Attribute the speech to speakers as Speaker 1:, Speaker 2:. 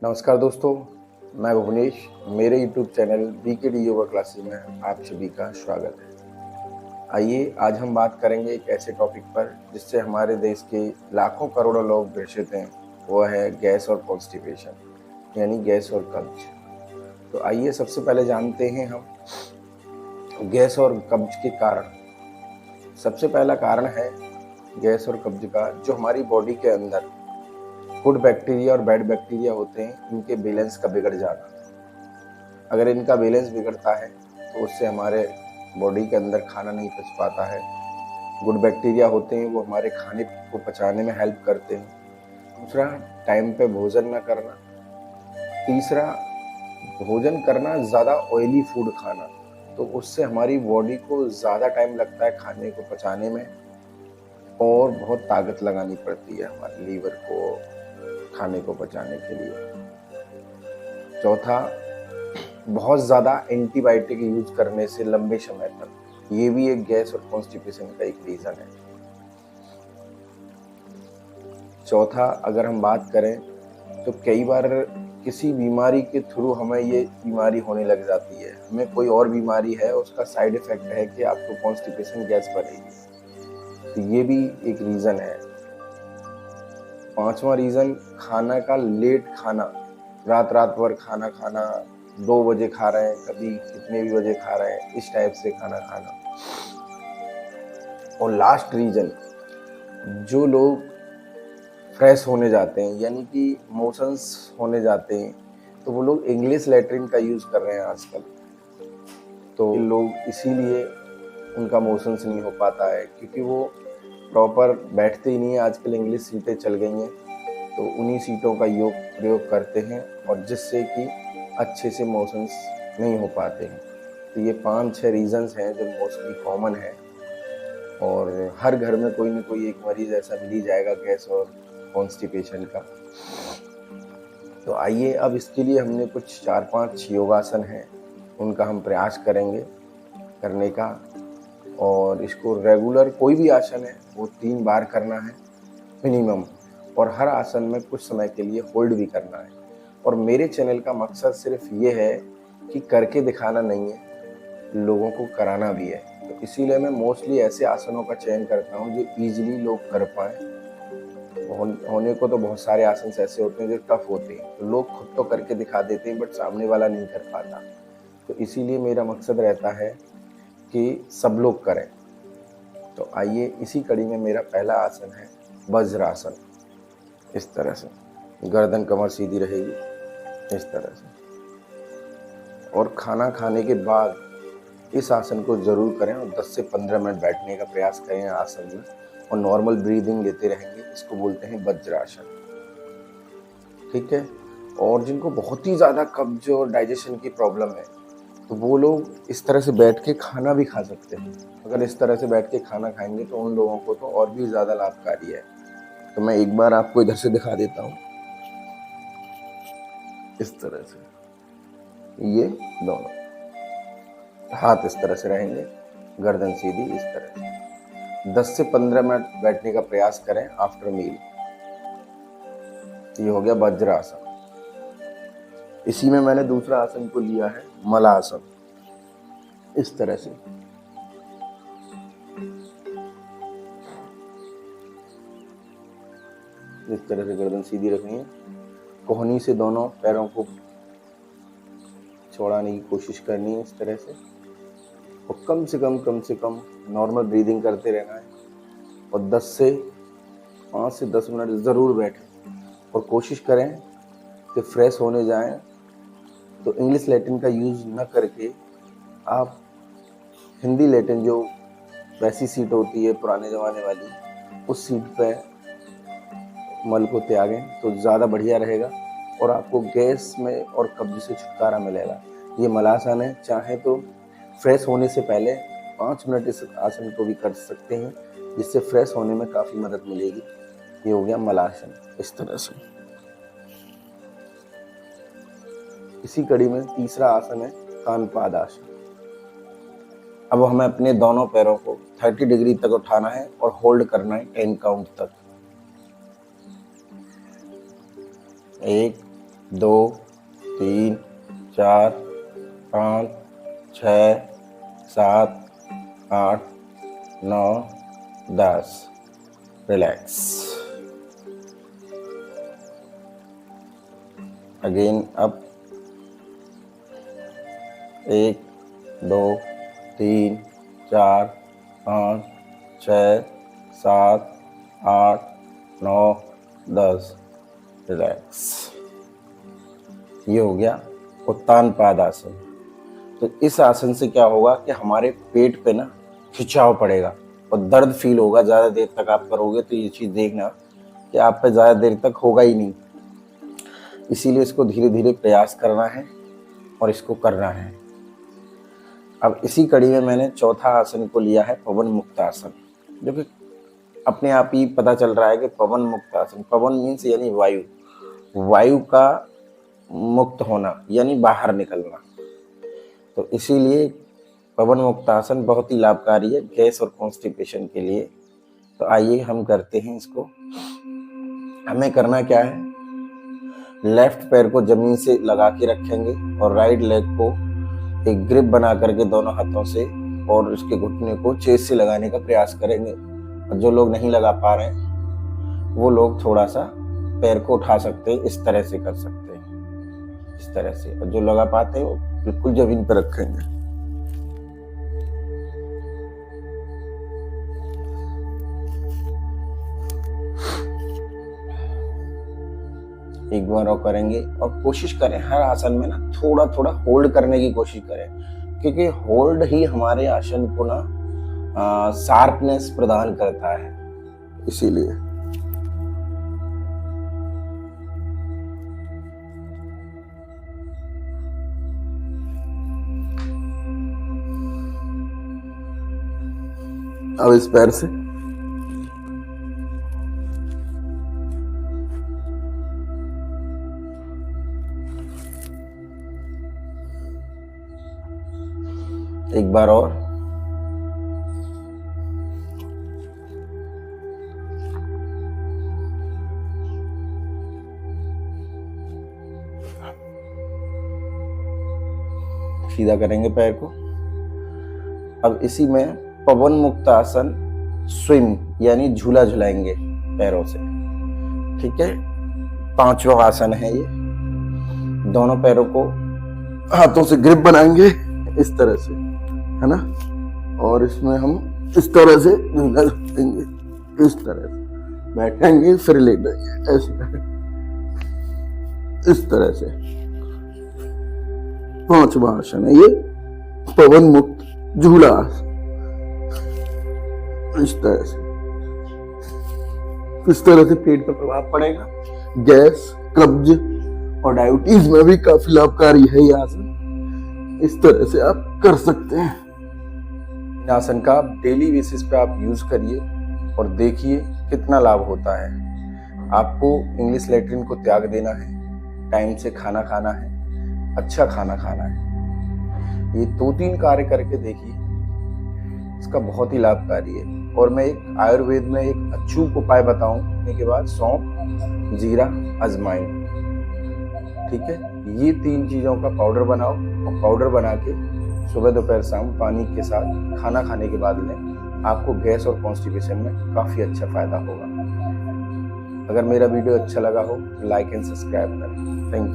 Speaker 1: नमस्कार दोस्तों, मैं भुवनेश। मेरे YouTube channel BKD yoga classes में आप सभी का स्वागत है। आइए आज हम बात करेंगे एक ऐसे टॉपिक पर जिससे हमारे देश के लाखों करोड़ों लोग ग्रसित हैं। वो है गैस और कॉन्स्टिपेशन, यानी गैस और कब्ज। तो आइए सबसे पहले जानते हैं हम गैस और कब्ज के कारण। सबसे पहला कारण है गैस और कब्ज का, जो हमारी बॉडी के अंदर गुड बैक्टीरिया और बैड बैक्टीरिया होते हैं, इनके बैलेंस का बिगड़ जाना। अगर इनका बैलेंस बिगड़ता है तो उससे हमारे बॉडी के अंदर खाना नहीं पच पाता है। गुड बैक्टीरिया होते हैं वो हमारे खाने को पचाने में हेल्प करते हैं। दूसरा, टाइम पे भोजन न करना। तीसरा, भोजन करना ज़्यादा ऑयली फूड खाना, तो उससे हमारी बॉडी को ज़्यादा टाइम लगता है खाने को पचाने में और बहुत ताकत लगानी पड़ती है हमारे लीवर को खाने को पचाने के लिए। चौथा, बहुत ज़्यादा एंटीबायोटिक यूज करने से लंबे समय तक, ये भी एक गैस और कॉन्स्टिपेशन का एक रीज़न है। चौथा, अगर हम बात करें तो कई बार किसी बीमारी के थ्रू हमें ये बीमारी होने लग जाती है। हमें कोई और बीमारी है, उसका साइड इफेक्ट है कि आपको कॉन्स्टिपेशन गैस बनेगी, तो ये भी एक रीज़न है। पांचवा रीज़न, खाना का लेट खाना। रात भर खाना खाना, 2 बजे खा रहे हैं, कभी कितने भी बजे खा रहे हैं, इस टाइप से खाना खाना। और लास्ट रीज़न, जो लोग फ्रेश होने जाते हैं, यानी कि मोशंस होने जाते हैं, तो वो लोग इंग्लिश लैट्रिन का यूज़ कर रहे हैं आजकल। तो लोग इसीलिए उनका मोशंस नहीं हो पाता है, क्योंकि वो प्रॉपर बैठते ही नहीं है। आजकल इंग्लिश सीटें चल गई हैं, तो उन्हीं सीटों का प्रयोग करते हैं, और जिससे कि अच्छे से मोशंस नहीं हो पाते हैं। तो ये 5-6 रीज़न्स हैं जो मोस्टली कॉमन है, और हर घर में कोई ना कोई एक मरीज़ ऐसा मिल ही जाएगा गैस और कॉन्स्टिपेशन का। तो आइए अब इसके लिए हमने कुछ 4-5 योगासन हैं, उनका हम प्रयास करेंगे करने का। और इसको रेगुलर, कोई भी आसन है वो 3 बार करना है मिनिमम, और हर आसन में कुछ समय के लिए होल्ड भी करना है। और मेरे चैनल का मकसद सिर्फ ये है कि करके दिखाना नहीं है, लोगों को कराना भी है। तो इसीलिए मैं मोस्टली ऐसे आसनों का चयन करता हूँ जो ईजिली लोग कर पाएँ। होने को तो बहुत सारे आसन ऐसे होते हैं जो टफ होते हैं, तो लोग खुद तो करके दिखा देते हैं बट सामने वाला नहीं कर पाता। तो इसीलिए मेरा मकसद रहता है कि सब लोग करें। तो आइए इसी कड़ी में मेरा पहला आसन है वज्रासन। इस तरह से गर्दन कमर सीधी रहेगी, इस तरह से। और खाना खाने के बाद इस आसन को ज़रूर करें और 10 से 15 मिनट बैठने का प्रयास करें आसन में, और नॉर्मल ब्रीदिंग लेते रहेंगे। इसको बोलते हैं वज्रासन, ठीक है। और जिनको बहुत ही ज़्यादा कब्ज और डाइजेशन की प्रॉब्लम है, तो वो लोग इस तरह से बैठ के खाना भी खा सकते हैं। अगर इस तरह से बैठ के खाना खाएंगे तो उन लोगों को तो और भी ज़्यादा लाभकारी है। तो मैं एक बार आपको इधर से दिखा देता हूँ, इस तरह से। ये दोनों हाथ इस तरह से रहेंगे, गर्दन सीधी, इस तरह से 10 से 15 मिनट बैठने का प्रयास करें आफ्टर मील। ये हो गया वज्रासन। इसी में मैंने दूसरा आसन को लिया है मलासन, इस तरह से। इस तरह से गर्दन सीधी रखनी है, कोहनी से दोनों पैरों को छोड़ाने की कोशिश करनी है, इस तरह से। और कम से कम नॉर्मल ब्रीदिंग करते रहना है, और 5 से 10 मिनट ज़रूर बैठें। और कोशिश करें कि फ्रेश होने जाएं, तो इंग्लिश लैटिन का यूज़ न करके आप हिंदी लैटिन, जो वैसी सीट होती है पुराने ज़माने वाली, उस सीट पे मल को त्यागें तो ज़्यादा बढ़िया रहेगा, और आपको गैस में और कब्ज से छुटकारा मिलेगा। ये मलासन है। चाहे तो फ्रेश होने से पहले 5 मिनट इस आसन को भी कर सकते हैं, जिससे फ्रेश होने में काफ़ी मदद मिलेगी। ये हो गया मलासन, इस तरह से। इसी कड़ी में तीसरा आसन है कानपाद आसन। अब हमें अपने दोनों पैरों को 30 डिग्री तक उठाना है और होल्ड करना है 10 काउंट तक। 1 2 3 4 5 6 7 8 9 10। रिलैक्स। अगेन अब 1 2 3 4 5 6 7 8 9 10। रिलैक्स। ये हो गया उत्तान पाद आसन। तो इस आसन से क्या होगा कि हमारे पेट पे ना खिंचाव पड़ेगा और दर्द फील होगा। ज़्यादा देर तक आप करोगे तो ये चीज़ देखना कि आप पे ज़्यादा देर तक होगा ही नहीं। इसीलिए इसको धीरे धीरे प्रयास करना है और इसको करना है। अब इसी कड़ी में मैंने चौथा आसन को लिया है पवन मुक्त आसन, जो कि अपने आप ही पता चल रहा है कि पवन मुक्त आसन, पवन मीन्स यानी वायु, वायु का मुक्त होना यानी बाहर निकलना। तो इसीलिए पवन मुक्त आसन बहुत ही लाभकारी है गैस और कॉन्स्टिपेशन के लिए। तो आइए हम करते हैं इसको। हमें करना क्या है, लेफ्ट पैर को जमीन से लगा के रखेंगे और राइट लेग को एक ग्रिप बना करके दोनों हाथों से और उसके घुटने को चेस्ट से लगाने का प्रयास करेंगे। और जो लोग नहीं लगा पा रहे हैं वो लोग थोड़ा सा पैर को उठा सकते हैं, इस तरह से कर सकते हैं, इस तरह से। और जो लगा पाते हैं वो बिल्कुल जमीन पर रखेंगे। एक बार और करेंगे और कोशिश करें हर आसन में ना थोड़ा थोड़ा होल्ड करने की कोशिश करें, क्योंकि होल्ड ही हमारे आसन को ना शार्पनेस प्रदान करता है। इसीलिए अब इस पैर से एक बार और। सीधा करेंगे पैर को। अब इसी में पवन मुक्त आसन स्विंग यानी झूला झुलाएंगे पैरों से। ठीक है, 5वां आसन है ये। दोनों पैरों को हाथों से ग्रिप बनाएंगे इस तरह से, है ना। और इसमें हम इस तरह से झूला झूलेंगे, इस तरह से बैठेंगे फिर लेटेंगे, ऐसे इस तरह से। 5वां आसन है ये पवन मुक्त झूला आसन। इस तरह से, इस तरह से पेट पर प्रभाव पड़ेगा। गैस, कब्ज और डायबिटीज में भी काफी लाभकारी है ये आसन। इस तरह से आप कर सकते हैं। इन आसन का डेली बेसिस पे आप यूज करिए और देखिए कितना लाभ होता है। आपको इंग्लिश लैट्रिन को त्याग देना है, टाइम से खाना खाना है, अच्छा खाना खाना है। ये 2-3 कार्य करके देखिए, इसका बहुत ही लाभकारी है। और मैं एक आयुर्वेद में एक अचूक उपाय बताऊंने के बाद सौंफ, जीरा, अजवाइन, ठीक है, ये 3 चीजों का पाउडर बनाओ और पाउडर बना के सुबह दोपहर शाम पानी के साथ खाना खाने के बाद लें। आपको गैस और कॉन्स्टिपेशन में काफी अच्छा फायदा होगा। अगर मेरा वीडियो अच्छा लगा हो तो लाइक एंड सब्सक्राइब करें। Thank you.